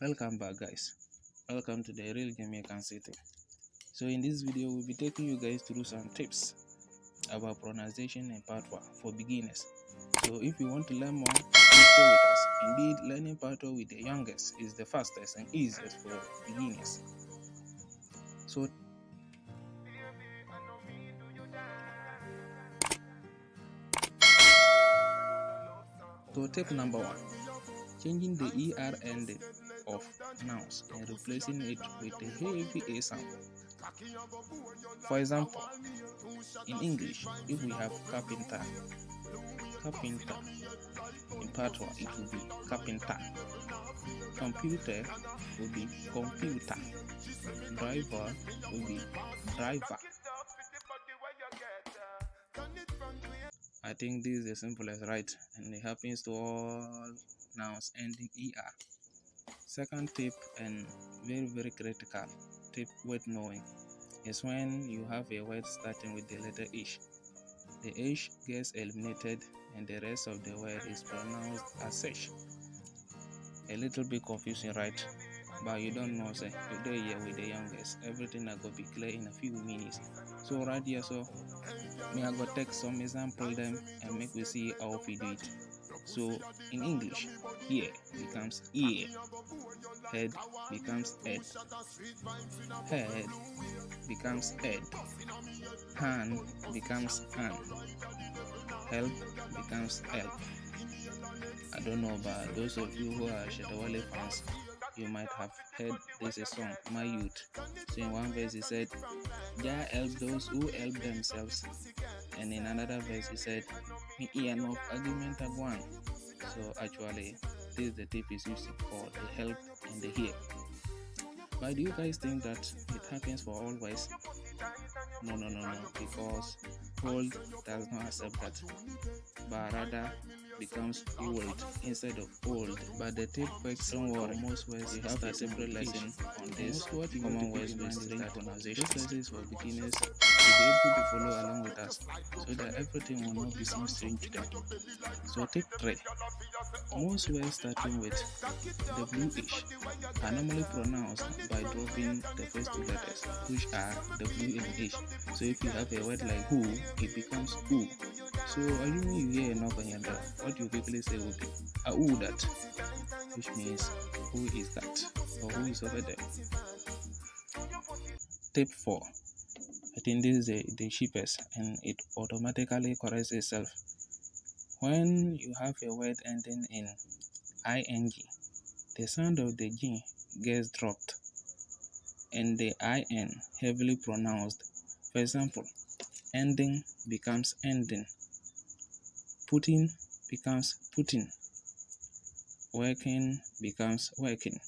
Welcome back, guys. Welcome to the Real Jamaican City. So in this video we'll be taking you guys through some tips about pronunciation and patois for beginners. So if you want to learn more, please stay with us. Indeed, learning patois with the youngest is the fastest and easiest for beginners. So tip number 1, changing the ER ending of nouns and replacing it with a heavy A sound. For example, in English, if we have carpenter, in patois it will be carpenter. Computer will be computer. Driver will be driver. I think this is the simplest, right? And it happens to all nouns ending ER. Second tip, and very critical tip worth knowing, is when you have a word starting with the letter H. The H gets eliminated and the rest of the word is pronounced as such. A little bit confusing, right? But you don't know, say, today here with the youngest, everything is going to be clear in a few minutes. So right here, so me I go take some example them and make we see how we do it. So in English, ear becomes ear, head becomes head, head becomes head, hand becomes hand, help becomes help. I don't know, but those of you who are Shetawale fans, you might have heard this song, My Youth. So in one verse he said, Jah help those who help themselves. And in another verse he said, Me hear enough argument of one. So actually, this is the tip is used for the help and the hear. But do you guys think that it happens for all words? No, because old does not accept that, but rather becomes old instead of old. But the tip works for most words. You have a separate lesson on this. What you common words with string pronunciation. This lesson is for beginners to be able to follow along with us, so that everything will not be seem strange to them. So tip 3. Most words starting with WH are normally pronounced by dropping the first 2 letters, which are W and H. So if you have a word like who, it becomes who. So assuming you hear a knock on your door, what you quickly say will be who that, which means who is that, or who is over there. Tip 4. I think this is the cheapest and it automatically corrects itself. When you have a word ending in ing, the sound of the G gets dropped and the in heavily pronounced. For example, ending becomes ending, putting becomes putting, working becomes working,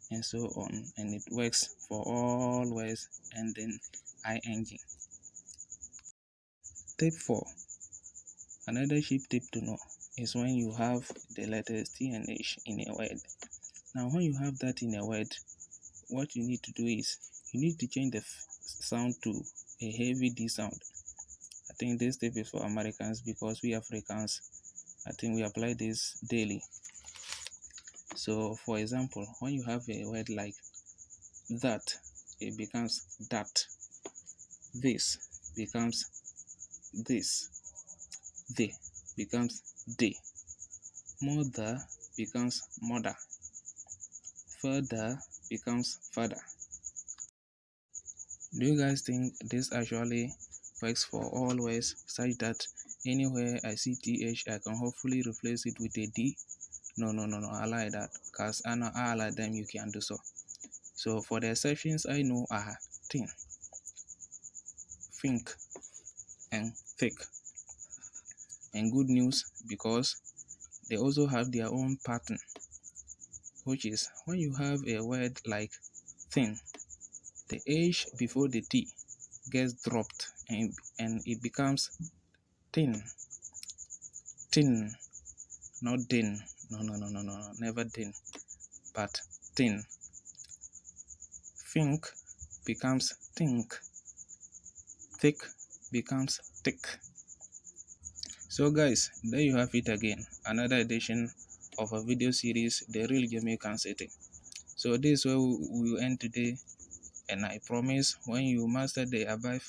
and so on. And it works for all words ending ing. Tip 4. Another cheap tip to know is when you have the letters T and H in a word. Now when you have that in a word, what you need to do is you need to change the sound to a heavy D sound. I think this tip is for Americans because we Africans, I think we apply this daily. So for example, when you have a word like that, it becomes that. This becomes this. They becomes they. Mother becomes mother. Father becomes father. Do you guys think this actually works for all words, such that anywhere I see TH, I can hopefully replace it with a D? No, I like that, because I know all of them you can do so. So for the exceptions I know are thin, think, and thick. And good news, because they also have their own pattern, which is when you have a word like thin, the H before the T gets dropped and it becomes tin, not din. No, never din, but tin. Think becomes think, thick becomes thick. So guys, there you have it again, another edition of a video series, The Real Jamaican City. So this is where we will end today, and I promise when you master the above,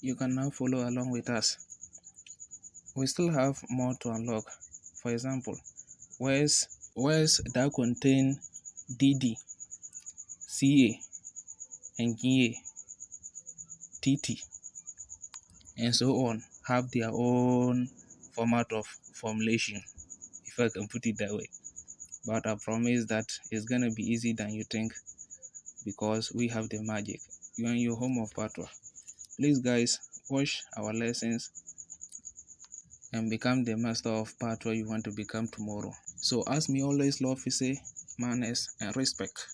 you can now follow along with us. We still have more to unlock. For example, words that contain DD, CA, and GA, TT, and so on have their own format of formulation, if I can put it that way. But I promise that it's gonna be easier than you think, because we have the magic. You are in your home of Patwa. Please guys, watch our lessons and become the master of Patwa you want to become tomorrow. So as me always love to say, manners and respect.